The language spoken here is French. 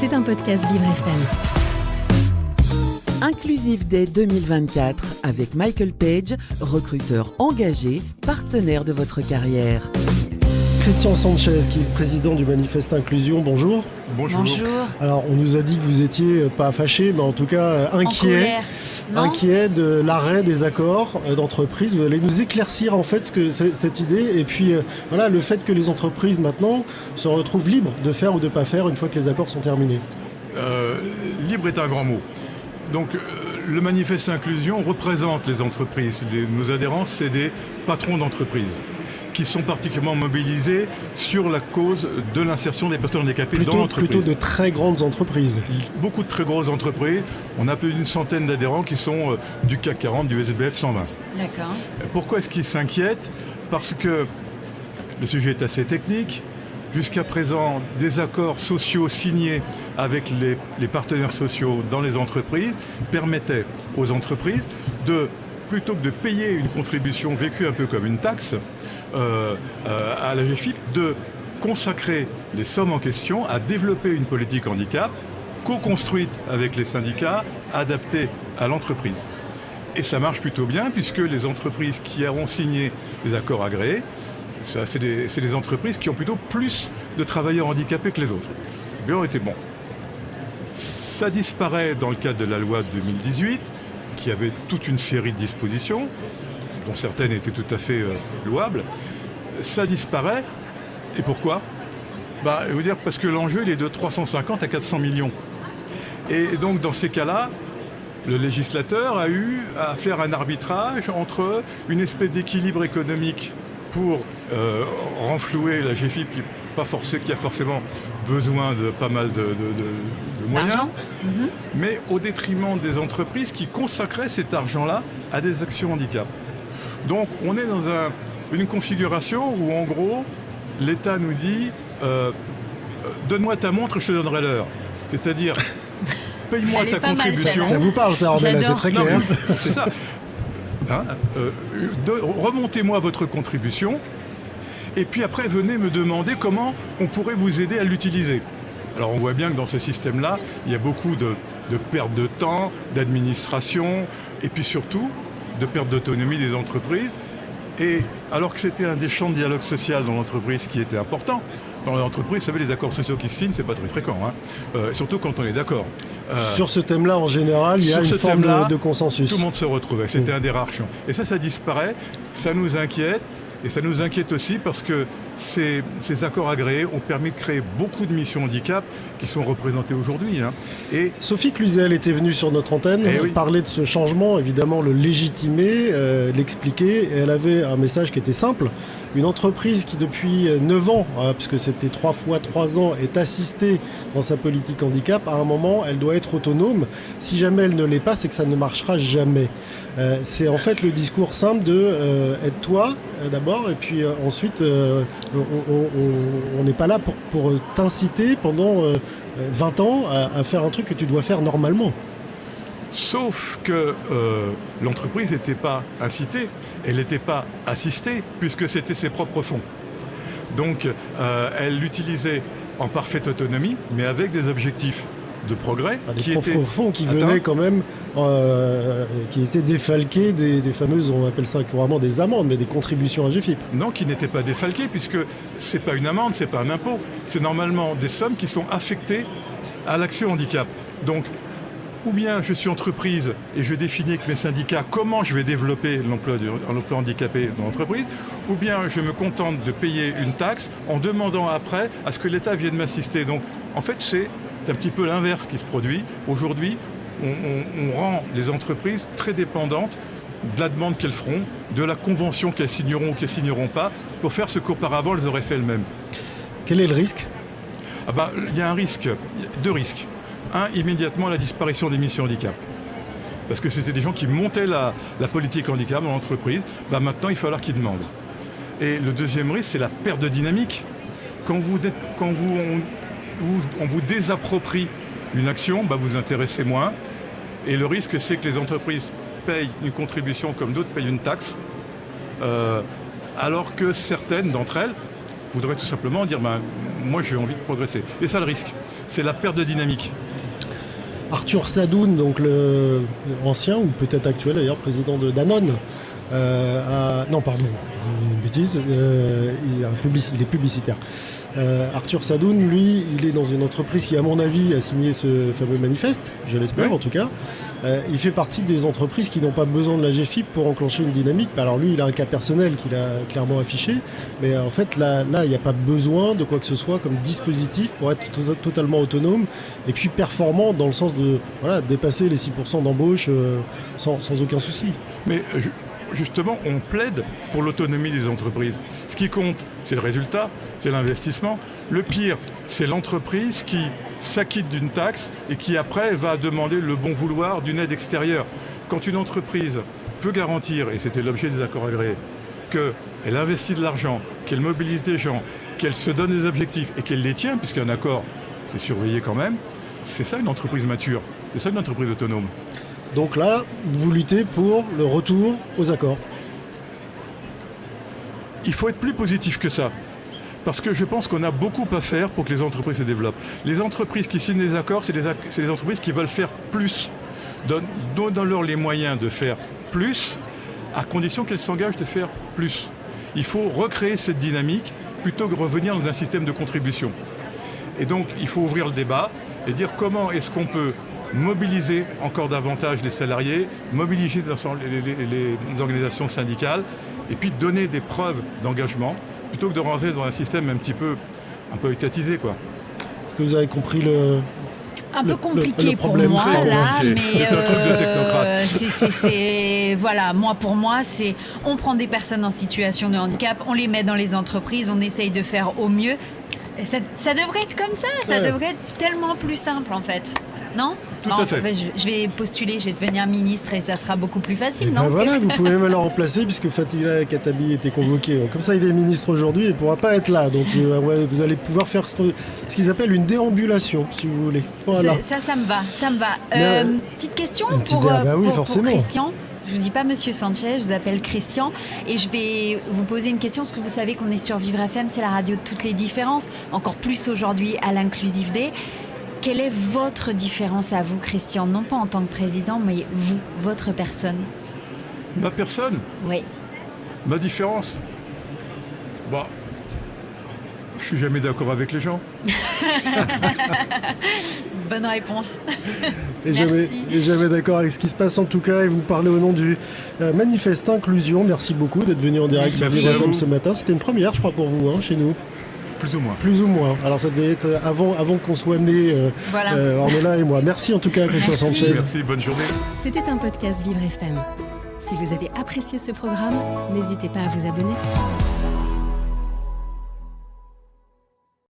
C'est un podcast Vivre FM. Inclusive Day 2024 avec Michael Page, recruteur engagé, partenaire de votre carrière. Christian Sanchez, qui est le président du Manifeste Inclusion, bonjour. Bonjour. Alors, on nous a dit que vous étiez pas fâché, mais en tout cas inquiet de l'arrêt des accords d'entreprise. Vous allez nous éclaircir en fait ce que c'est, cette idée, et puis voilà, le fait que les entreprises maintenant se retrouvent libres de faire ou de pas faire une fois que les accords sont terminés. Libre est un grand mot. Donc, le Manifeste Inclusion représente les entreprises. Nos adhérents, c'est des patrons d'entreprises qui sont particulièrement mobilisés sur la cause de l'insertion des personnes handicapées dans l'entreprise. Plutôt de très grandes entreprises. Beaucoup de très grosses entreprises. On a plus d'une centaine d'adhérents qui sont du CAC 40, du SBF 120. D'accord. Pourquoi est-ce qu'ils s'inquiètent ? Parce que le sujet est assez technique. Jusqu'à présent, des accords sociaux signés avec les partenaires sociaux dans les entreprises permettaient aux entreprises plutôt que de payer une contribution vécue un peu comme une taxe à la GFIP, de consacrer les sommes en question à développer une politique handicap co-construite avec les syndicats, adaptée à l'entreprise. Et ça marche plutôt bien puisque les entreprises qui auront signé des accords agréés, c'est des entreprises qui ont plutôt plus de travailleurs handicapés que les autres. Bien, été bon. Ça disparaît dans le cadre de la loi de 2018, qui avait toute une série de dispositions, dont certaines étaient tout à fait louables. Ça disparaît. Et pourquoi ? Je vais vous dire, parce que l'enjeu, il est de 350 à 400 millions. Et donc, dans ces cas-là, le législateur a eu à faire un arbitrage entre une espèce d'équilibre économique pour renflouer la GFIP qui a forcément besoin de pas mal de moyens, mais au détriment des entreprises qui consacraient cet argent-là à des actions handicap. Donc on est dans une configuration où en gros l'État nous dit donne-moi ta montre, je te donnerai l'heure. C'est-à-dire paye-moi ta contribution. Ça vous parle ça, Ornella, c'est très clair. Non, c'est ça. Remontez-moi votre contribution et puis après venez me demander comment on pourrait vous aider à l'utiliser. Alors on voit bien que dans ce système-là, il y a beaucoup de perte de temps, d'administration et puis surtout de perte d'autonomie des entreprises. Et alors que c'était un des champs de dialogue social dans l'entreprise qui était important, dans l'entreprise, vous savez, les accords sociaux qui se signent, c'est pas très fréquent, surtout quand on est d'accord. Sur ce thème-là, en général, il y a une forme de consensus. Tout le monde se retrouvait, c'était un des rares champs. Et ça disparaît, ça nous inquiète. Et ça nous inquiète aussi parce que ces accords agréés ont permis de créer beaucoup de missions handicap qui sont représentées aujourd'hui. Et Sophie Cluzel était venue sur notre antenne parler de ce changement, évidemment le légitimer, l'expliquer. Et elle avait un message qui était simple. Une entreprise qui depuis 9 ans, puisque c'était 3 fois 3 ans, est assistée dans sa politique handicap, à un moment, elle doit être autonome. Si jamais elle ne l'est pas, c'est que ça ne marchera jamais. C'est en fait le discours simple de aide-toi d'abord, et puis ensuite, on n'est pas là pour t'inciter pendant 20 ans à faire un truc que tu dois faire normalement. Sauf que l'entreprise n'était pas incitée, elle n'était pas assistée, puisque c'était ses propres fonds. Donc elle l'utilisait en parfaite autonomie, mais avec des objectifs de progrès. Des propres fonds qui venaient quand même, qui étaient défalqués des fameuses, on appelle ça couramment des amendes, mais des contributions à GFIP. Non, qui n'étaient pas défalqués, puisque c'est pas une amende, c'est pas un impôt, c'est normalement des sommes qui sont affectées à l'action handicap. Donc, ou bien je suis entreprise et je définis avec mes syndicats comment je vais développer l'emploi handicapé dans l'entreprise, ou bien je me contente de payer une taxe en demandant après à ce que l'État vienne m'assister. Donc en fait c'est un petit peu l'inverse qui se produit. Aujourd'hui, on rend les entreprises très dépendantes de la demande qu'elles feront, de la convention qu'elles signeront ou qu'elles signeront pas, pour faire ce qu'auparavant elles auraient fait elles-mêmes. Quel est le risque ? Il y a deux risques. Un, immédiatement la disparition des missions handicap. Parce que c'était des gens qui montaient la politique handicap dans l'entreprise. Maintenant, il va falloir qu'ils demandent. Et le deuxième risque, c'est la perte de dynamique. Quand on vous désapproprie une action, vous intéressez moins. Et le risque, c'est que les entreprises payent une contribution comme d'autres payent une taxe, alors que certaines d'entre elles voudraient tout simplement dire moi j'ai envie de progresser. Et ça le risque. c'est la perte de dynamique. Arthur Sadoun, donc le ancien ou peut-être actuel d'ailleurs président de Danone, non pardon, une bêtise, il est publicitaire. Arthur Sadoun, lui, il est dans une entreprise qui, à mon avis, a signé ce fameux manifeste, je l'espère en tout cas. Il fait partie des entreprises qui n'ont pas besoin de la GFIP pour enclencher une dynamique. Alors lui, il a un cas personnel qu'il a clairement affiché, mais en fait, là il n'y a pas besoin de quoi que ce soit comme dispositif pour être totalement autonome et puis performant dans le sens de dépasser les 6% d'embauche sans aucun souci. Mais justement, on plaide pour l'autonomie des entreprises. Ce qui compte, c'est le résultat, c'est l'investissement. Le pire, c'est l'entreprise qui s'acquitte d'une taxe et qui après va demander le bon vouloir d'une aide extérieure. Quand une entreprise peut garantir, et c'était l'objet des accords agréés, qu'elle investit de l'argent, qu'elle mobilise des gens, qu'elle se donne des objectifs et qu'elle les tient, puisqu'un accord, c'est surveillé quand même, c'est ça une entreprise mature, c'est ça une entreprise autonome. Donc là, vous luttez pour le retour aux accords. Il faut être plus positif que ça. Parce que je pense qu'on a beaucoup à faire pour que les entreprises se développent. Les entreprises qui signent des accords, c'est des entreprises qui veulent faire plus. Donnons-leur les moyens de faire plus, à condition qu'elles s'engagent de faire plus. Il faut recréer cette dynamique plutôt que revenir dans un système de contribution. Et donc, il faut ouvrir le débat et dire comment est-ce qu'on peut mobiliser encore davantage les salariés, mobiliser les organisations syndicales et puis donner des preuves d'engagement plutôt que de rentrer dans un système un peu étatisé, quoi. Est-ce que vous avez compris un peu compliqué le pour problème, moi là, mais c'est un truc de technocrate. Voilà, pour moi c'est on prend des personnes en situation de handicap, on les met dans les entreprises, on essaye de faire au mieux. Et ça devrait être comme ça, ça devrait être tellement plus simple en fait. Non ? Tout à fait. Je vais postuler, je vais devenir ministre et ça sera beaucoup plus facile, non ? Voilà, vous pouvez même le remplacer puisque Fatila Khattabi était convoqué. Comme ça, il est ministre aujourd'hui et ne pourra pas être là. Donc, vous allez pouvoir faire ce qu'ils appellent une déambulation, si vous voulez. Voilà. Ça me va. Petite question pour Christian. Je ne vous dis pas Monsieur Sanchez, je vous appelle Christian et je vais vous poser une question parce que vous savez qu'on est sur Vivre FM, c'est la radio de toutes les différences, encore plus aujourd'hui à l'Inclusive Day. Quelle est votre différence à vous, Christian ? Non pas en tant que président, mais vous, votre personne. Ma personne ? Oui. Ma différence ? Je suis jamais d'accord avec les gens. Bonne réponse. Et jamais d'accord avec ce qui se passe en tout cas. Et vous parlez au nom du manifeste Inclusion. Merci beaucoup d'être venu en direct sur Vivre FM ce matin. C'était une première, je crois, pour vous, chez nous. Plus ou moins. Alors ça devait être avant qu'on soit nés, Ornella et moi. Merci en tout cas, Christian Sanchez. Merci, bonne journée. C'était un podcast Vivre FM. Si vous avez apprécié ce programme, n'hésitez pas à vous abonner.